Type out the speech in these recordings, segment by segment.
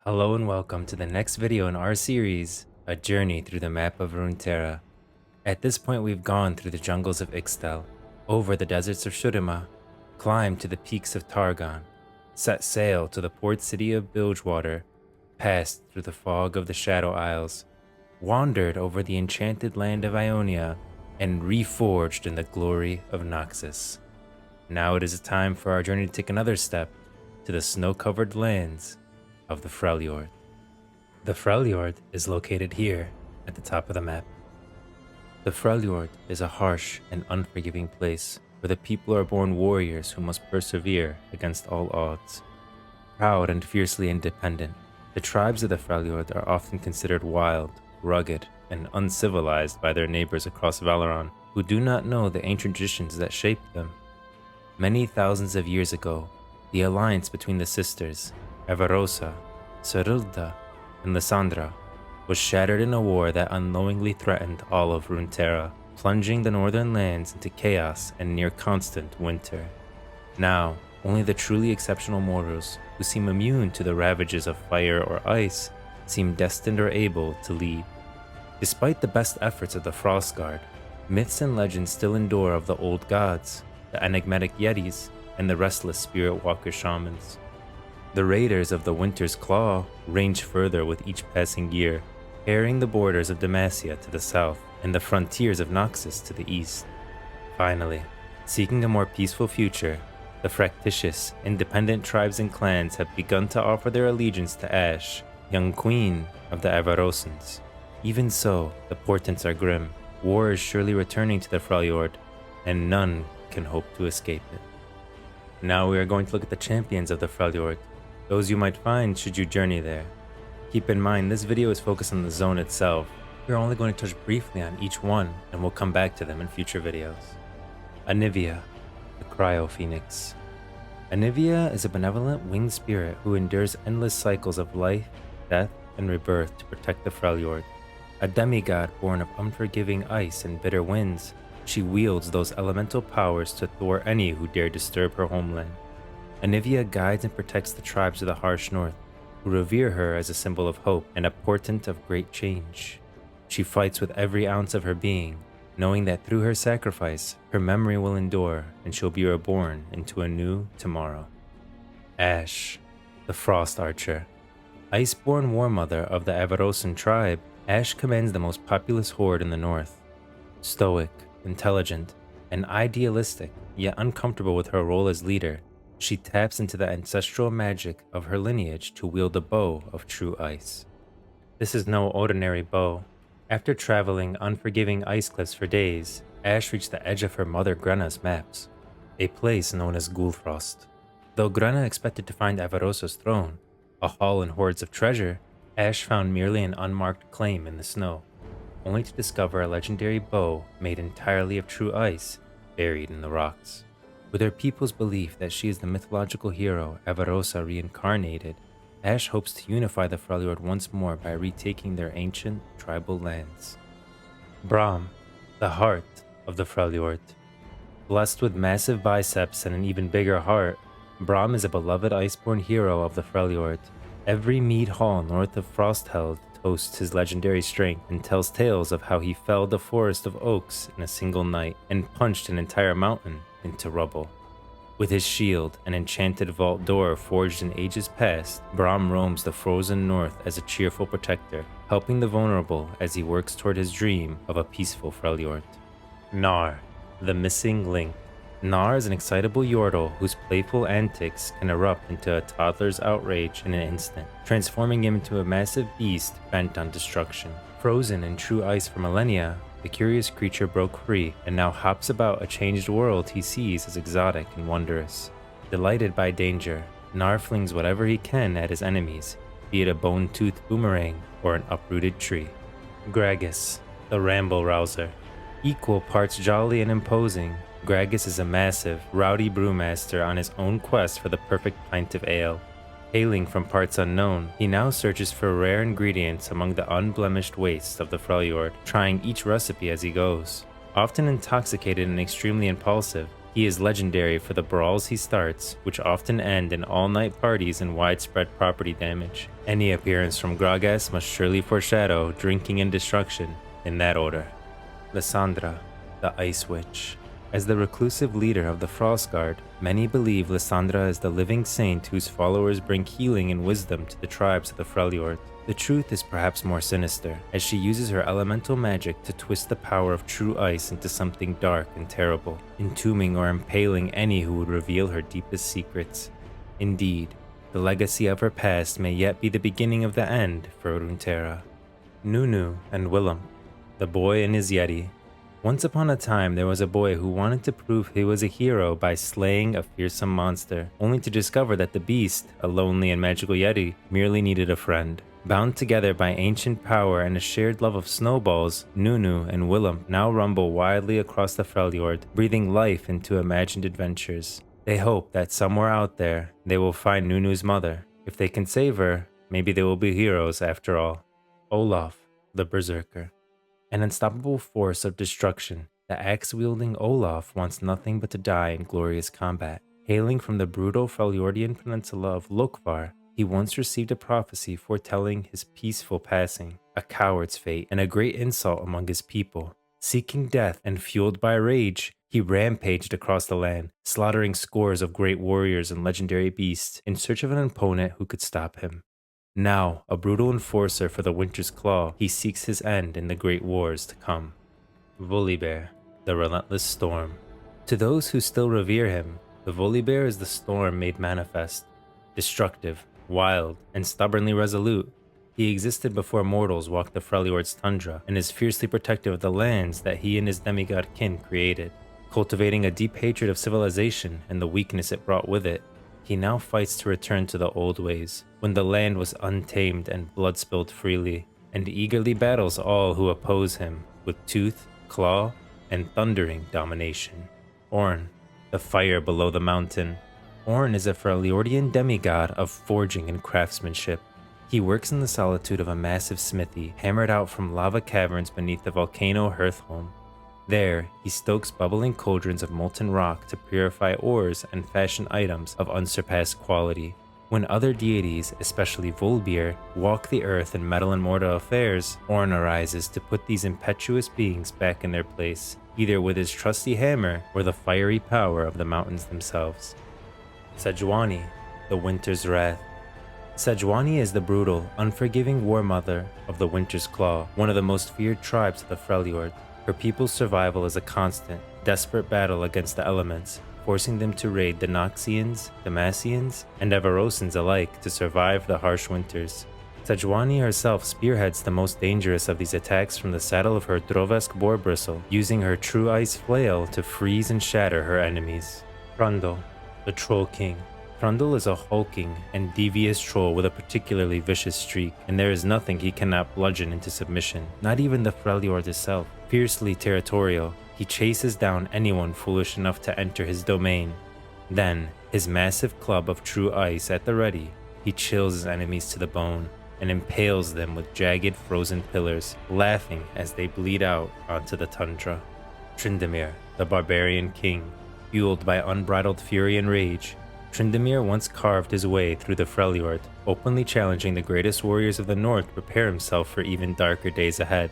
Hello and welcome to the next video in our series, A Journey Through the Map of Runeterra. At this point we've gone through the jungles of Ixtal, over the deserts of Shurima, climbed to the peaks of Targon, set sail to the port city of Bilgewater, passed through the fog of the Shadow Isles, wandered over the enchanted land of Ionia, and reforged in the glory of Noxus. Now it is time for our journey to take another step to the snow-covered lands of the Freljord. The Freljord is located here at the top of the map. The Freljord is a harsh and unforgiving place where the people are born warriors who must persevere against all odds. Proud and fiercely independent, the tribes of the Freljord are often considered wild, rugged, and uncivilized by their neighbors across Valoran who do not know the ancient traditions that shaped them. Many thousands of years ago, the alliance between the sisters, Avarosa, Serylda, and Lissandra, was shattered in a war that unknowingly threatened all of Runeterra, plunging the northern lands into chaos and near constant winter. Now, only the truly exceptional mortals, who seem immune to the ravages of fire or ice, seem destined or able to lead. Despite the best efforts of the Frostguard, myths and legends still endure of the old gods, the enigmatic Yetis, and the restless spirit walker shamans. The raiders of the Winter's Claw range further with each passing year, harrying the borders of Demacia to the south and the frontiers of Noxus to the east. Finally, seeking a more peaceful future, the fractious, independent tribes and clans have begun to offer their allegiance to Ashe, young queen of the Avarosans. Even so, the portents are grim. War is surely returning to the Freljord, and none can hope to escape it. Now we are going to look at the champions of the Freljord, those you might find should you journey there. Keep in mind this video is focused on the zone itself. We are only going to touch briefly on each one and we'll come back to them in future videos. Anivia, the Cryo Phoenix. Anivia is a benevolent winged spirit who endures endless cycles of life, death, and rebirth to protect the Freljord. A demigod born of unforgiving ice and bitter winds, she wields those elemental powers to thwart any who dare disturb her homeland. Anivia guides and protects the tribes of the harsh north, who revere her as a symbol of hope and a portent of great change. She fights with every ounce of her being, knowing that through her sacrifice, her memory will endure and she'll be reborn into a new tomorrow. Ashe, the Frost Archer. Iceborn war mother of the Avarosan tribe, Ashe commands the most populous horde in the north. Stoic, intelligent, and idealistic, yet uncomfortable with her role as leader, she taps into the ancestral magic of her lineage to wield the bow of true ice. This is no ordinary bow. After traveling unforgiving ice cliffs for days, Ashe reached the edge of her mother Grenna's maps, a place known as Gulfrost. Though Grenna expected to find Avarosa's throne, a hall and hoards of treasure, Ashe found merely an unmarked claim in the snow, only to discover a legendary bow made entirely of true ice buried in the rocks. With her people's belief that she is the mythological hero Avarosa reincarnated, Ashe hopes to unify the Freljord once more by retaking their ancient tribal lands. Braum, the heart of the Freljord. Blessed with massive biceps and an even bigger heart, Braum is a beloved iceborn hero of the Freljord. Every mead hall north of Frostheld toasts his legendary strength and tells tales of how he felled a forest of oaks in a single night and punched an entire mountain into rubble. With his shield and enchanted vault door forged in ages past, Braum roams the frozen north as a cheerful protector, helping the vulnerable as he works toward his dream of a peaceful Freljord. Gnar, the missing link. Gnar is an excitable yordle whose playful antics can erupt into a toddler's outrage in an instant, transforming him into a massive beast bent on destruction. Frozen in true ice for millennia, the curious creature broke free and now hops about a changed world he sees as exotic and wondrous. Delighted by danger, Gnar flings whatever he can at his enemies, be it a bone-toothed boomerang or an uprooted tree. Gragas, the Ramble Rouser. Equal parts jolly and imposing, Gragas is a massive, rowdy brewmaster on his own quest for the perfect pint of ale. Hailing from parts unknown, he now searches for rare ingredients among the unblemished wastes of the Freljord, trying each recipe as he goes. Often intoxicated and extremely impulsive, he He is legendary for the brawls he starts, which often end in all-night parties and widespread property damage. Any appearance from Gragas must surely foreshadow drinking and destruction, in that order. Lissandra, the Ice Witch. As the reclusive leader of the Frostguard, many believe Lissandra is the living saint whose followers bring healing and wisdom to the tribes of the Freljord. The truth is perhaps more sinister, as she uses her elemental magic to twist the power of true ice into something dark and terrible, entombing or impaling any who would reveal her deepest secrets. Indeed, the legacy of her past may yet be the beginning of the end for Runeterra. Nunu and Willem, the boy and his Yeti. Once upon a time, there was a boy who wanted to prove he was a hero by slaying a fearsome monster, only to discover that the beast, a lonely and magical Yeti, merely needed a friend. Bound together by ancient power and a shared love of snowballs, Nunu and Willem now rumble wildly across the Freljord, breathing life into imagined adventures. They hope that somewhere out there, they will find Nunu's mother. If they can save her, maybe they will be heroes after all. Olaf, the Berserker. An unstoppable force of destruction, the axe-wielding Olaf wants nothing but to die in glorious combat. Hailing from the brutal Freljordian peninsula of Lokvar, he once received a prophecy foretelling his peaceful passing, a coward's fate, and a great insult among his people. Seeking death and fueled by rage, he rampaged across the land, slaughtering scores of great warriors and legendary beasts in search of an opponent who could stop him. Now, a brutal enforcer for the Winter's Claw, he seeks his end in the great wars to come. Volibear, the Relentless Storm. To those who still revere him, the Volibear is the storm made manifest. Destructive, wild, and stubbornly resolute, he existed before mortals walked the Freljord's tundra and is fiercely protective of the lands that he and his demigod kin created. Cultivating a deep hatred of civilization and the weakness it brought with it, he now fights to return to the old ways, when the land was untamed and blood spilled freely, and eagerly battles all who oppose him with tooth, claw, and thundering domination. Ornn, the fire below the mountain. Ornn is a Freljordian demigod of forging and craftsmanship. He works in the solitude of a massive smithy hammered out from lava caverns beneath the volcano Hearthholm. There, he stokes bubbling cauldrons of molten rock to purify ores and fashion items of unsurpassed quality. When other deities, especially Volbear, walk the earth in metal and mortar affairs, Ornn arises to put these impetuous beings back in their place, either with his trusty hammer or the fiery power of the mountains themselves. Sejuani, the Winter's Wrath. Sejuani is the brutal, unforgiving war mother of the Winter's Claw, one of the most feared tribes of the Freljord. Her people's survival is a constant, desperate battle against the elements, forcing them to raid the Noxians, Demacians, and Avarosans alike to survive the harsh winters. Sejuani herself spearheads the most dangerous of these attacks from the saddle of her Drovesk boar bristle, using her true ice flail to freeze and shatter her enemies. Frundle, the Troll King. Frundle is a hulking and devious troll with a particularly vicious streak, and there is nothing he cannot bludgeon into submission, not even the Freljord itself. Fiercely territorial, he chases down anyone foolish enough to enter his domain. Then, his massive club of true ice at the ready, he chills his enemies to the bone and impales them with jagged frozen pillars, laughing as they bleed out onto the tundra. Tryndamere, the Barbarian King. Fueled by unbridled fury and rage, Tryndamere once carved his way through the Freljord, openly challenging the greatest warriors of the north to prepare himself for even darker days ahead.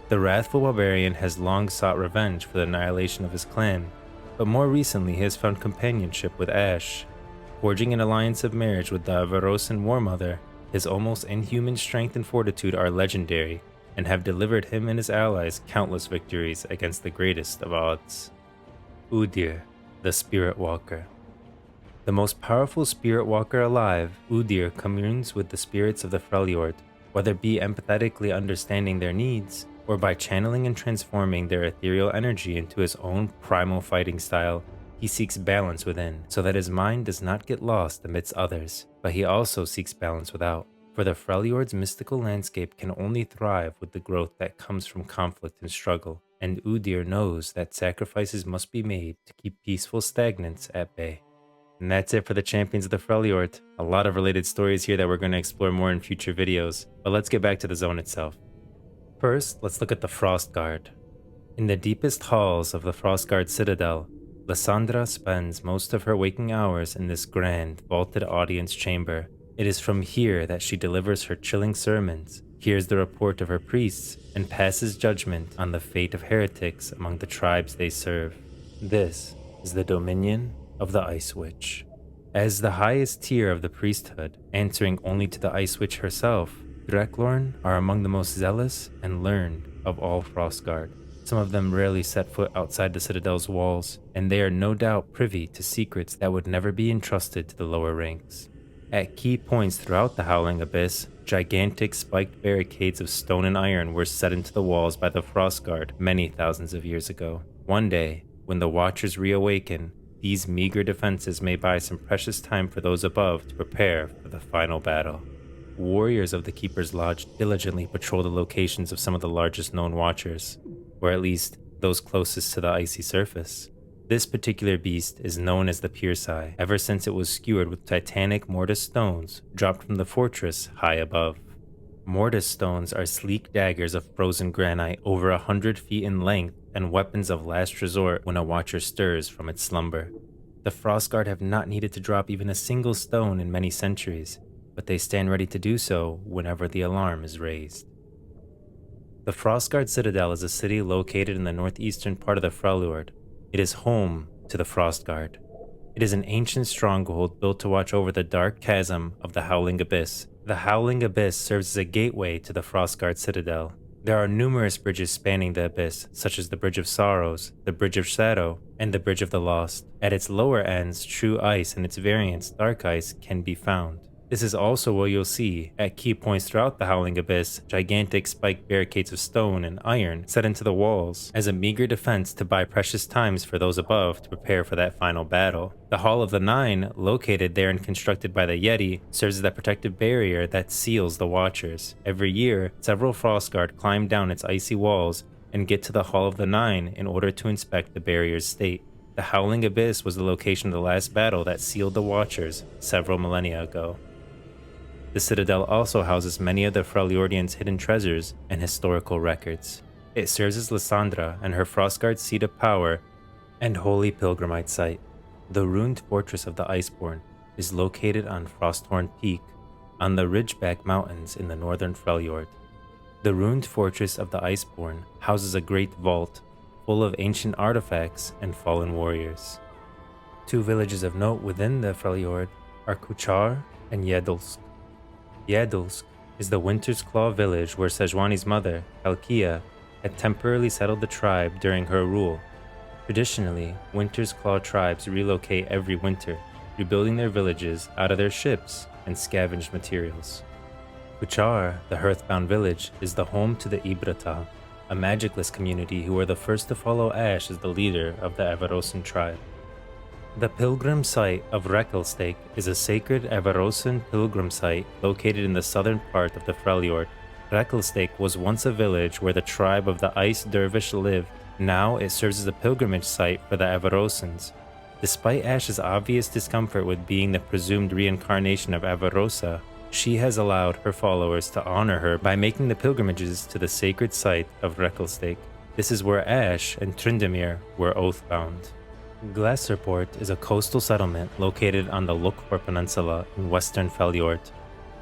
The wrathful barbarian has long sought revenge for the annihilation of his clan, but more recently he has found companionship with Ashe. Forging an alliance of marriage with the Avarosan warmother, his almost inhuman strength and fortitude are legendary, and have delivered him and his allies countless victories against the greatest of odds. Udir, the Spirit Walker. The most powerful spirit walker alive, Udir communes with the spirits of the Freljord, whether it be empathetically understanding their needs, or by channeling and transforming their ethereal energy into his own primal fighting style. He seeks balance within, so that his mind does not get lost amidst others, but he also seeks balance without. For the Freljord's mystical landscape can only thrive with the growth that comes from conflict and struggle, and Udir knows that sacrifices must be made to keep peaceful stagnance at bay. And that's it for the Champions of the Freljord. A lot of related stories here that we're going to explore more in future videos, but let's get back to the zone itself. First, let's look at the Frostguard. In the deepest halls of the Frostguard Citadel, Lissandra spends most of her waking hours in this grand, vaulted audience chamber. It is from here that she delivers her chilling sermons, hears the report of her priests, and passes judgment on the fate of heretics among the tribes they serve. This is the dominion of the Ice Witch. As the highest tier of the priesthood, answering only to the Ice Witch herself, Dreclorn are among the most zealous and learned of all Frostguard. Some of them rarely set foot outside the Citadel's walls, and they are no doubt privy to secrets that would never be entrusted to the lower ranks. At key points throughout the Howling Abyss, gigantic spiked barricades of stone and iron were set into the walls by the Frostguard many thousands of years ago. One day, when the Watchers reawaken, these meager defenses may buy some precious time for those above to prepare for the final battle. Warriors of the Keeper's Lodge diligently patrol the locations of some of the largest known Watchers, or at least those closest to the icy surface. This particular beast is known as the Pierceye, ever since it was skewered with titanic mortis stones dropped from the fortress high above. Mortis stones are sleek daggers of frozen granite over 100 feet in length and weapons of last resort when a Watcher stirs from its slumber. The Frostguard have not needed to drop even a single stone in many centuries, but they stand ready to do so whenever the alarm is raised. The Frostguard Citadel is a city located in the northeastern part of the Freljord. It is home to the Frostguard. It is an ancient stronghold built to watch over the dark chasm of the Howling Abyss. The Howling Abyss serves as a gateway to the Frostguard Citadel. There are numerous bridges spanning the abyss, such as the Bridge of Sorrows, the Bridge of Shadow, and the Bridge of the Lost. At its lower ends, True Ice and its variants, Dark Ice, can be found. This is also where you'll see, at key points throughout the Howling Abyss, gigantic spiked barricades of stone and iron set into the walls as a meager defense to buy precious times for those above to prepare for that final battle. The Hall of the Nine, located there and constructed by the Yeti, serves as the protective barrier that seals the Watchers. Every year, several Frostguard climb down its icy walls and get to the Hall of the Nine in order to inspect the barrier's state. The Howling Abyss was the location of the last battle that sealed the Watchers several millennia ago. The Citadel also houses many of the Freljordians' hidden treasures and historical records. It serves as Lissandra and her Frostguard seat of power and holy pilgrimage site. The ruined fortress of the Iceborn is located on Frosthorn Peak on the Ridgeback Mountains in the northern Freljord. The ruined fortress of the Iceborn houses a great vault full of ancient artifacts and fallen warriors. Two villages of note within the Freljord are Kuchar and Yedulsk. Yedulsk is the Winter's Claw village where Sejuani's mother, Helkia, had temporarily settled the tribe during her rule. Traditionally, Winter's Claw tribes relocate every winter, rebuilding their villages out of their ships and scavenged materials. Kuchar, the Hearthbound village, is the home to the Ibrata, a magicless community who were the first to follow Ash as the leader of the Avarosan tribe. The pilgrim site of Rekelstake is a sacred Avarosan pilgrim site located in the southern part of the Freljord. Rekelstake was once a village where the tribe of the Ice Dervish lived. Now it serves as a pilgrimage site for the Avarosans. Despite Ash's obvious discomfort with being the presumed reincarnation of Avarosa, she has allowed her followers to honor her by making the pilgrimages to the sacred site of Rekelstake. This is where Ash and Tryndamere were oathbound. Glasserport is a coastal settlement located on the Lokfor Peninsula in western Freljord.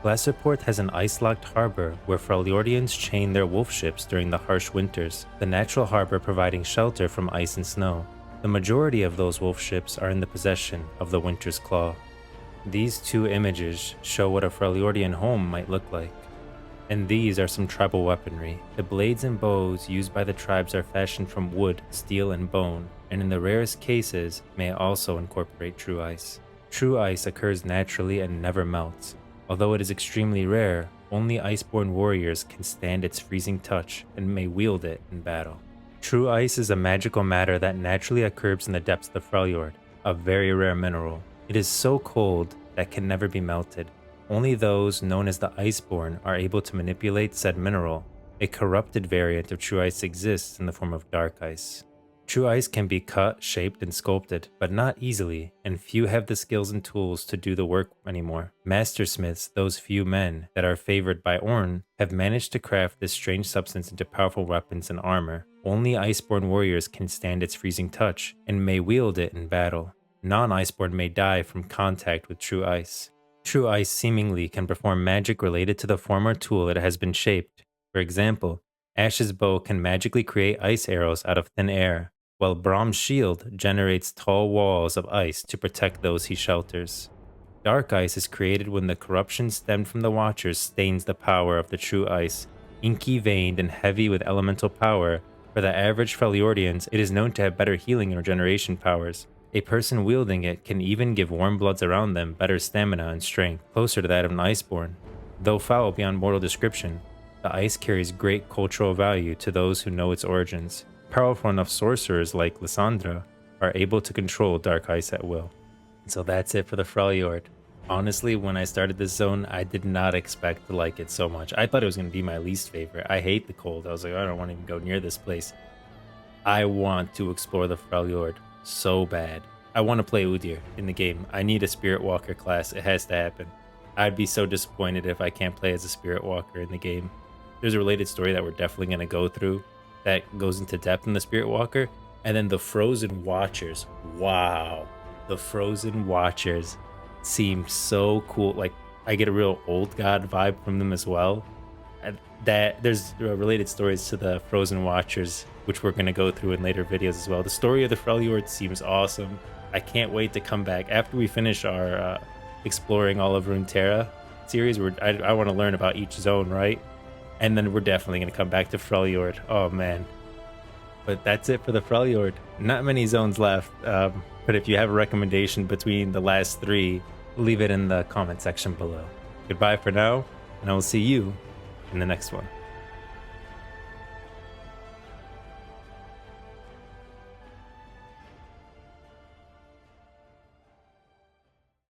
Glasserport has an ice-locked harbor where Freljordians chain their wolf ships during the harsh winters, the natural harbor providing shelter from ice and snow. The majority of those wolf ships are in the possession of the Winter's Claw. These two images show what a Freljordian home might look like. And these are some tribal weaponry. The blades and bows used by the tribes are fashioned from wood, steel, and bone, and in the rarest cases may also incorporate true ice. True ice occurs naturally and never melts. Although it is extremely rare, only Iceborn warriors can stand its freezing touch and may wield it in battle. True ice is a magical matter that naturally occurs in the depths of the Freljord, a very rare mineral. It is so cold that can never be melted. Only those known as the Iceborn are able to manipulate said mineral. A corrupted variant of true ice exists in the form of dark ice. True ice can be cut, shaped, and sculpted, but not easily, and few have the skills and tools to do the work anymore. Mastersmiths, those few men that are favored by Ornn, have managed to craft this strange substance into powerful weapons and armor. Only Iceborn warriors can stand its freezing touch and may wield it in battle. Non-Iceborn may die from contact with true ice. True ice seemingly can perform magic related to the form or tool it has been shaped. For example, Ash's bow can magically create ice arrows out of thin air, while Brahm's shield generates tall walls of ice to protect those he shelters. Dark ice is created when the corruption stemmed from the Watchers stains the power of the true ice, inky veined and heavy with elemental power. For the average Freljordians, it is known to have better healing and regeneration powers. A person wielding it can even give warm bloods around them better stamina and strength, closer to that of an Iceborn. Though foul beyond mortal description, the ice carries great cultural value to those who know its origins. Powerful enough sorcerers like Lissandra are able to control dark ice at will. So that's it for the Freljord. Honestly, when I started this zone, I did not expect to like it so much. I thought it was going to be my least favorite. I hate the cold. I was like, I don't want to even go near this place. I want to explore the Freljord so bad. I want to play Udyr in the game. I need a Spirit Walker class. It has to happen. I'd be so disappointed if I can't play as a Spirit Walker in the game. There's a related story that we're definitely going to go through that goes into depth in the Spirit Walker. And then the Frozen Watchers. Wow. The Frozen Watchers seem so cool. Like, I get a real old god vibe from them as well. That there's related stories to the Frozen Watchers, which we're going to go through in later videos as well. The story of the Freljord seems awesome. I can't wait to come back after we finish our exploring all of Runeterra series. I want to learn about each zone, right? And then we're definitely going to come back to Freljord. Oh man. But that's it for the Freljord. Not many zones left. But if you have a recommendation between the last three, leave it in the comment section below. Goodbye for now, and I will see you in the next one.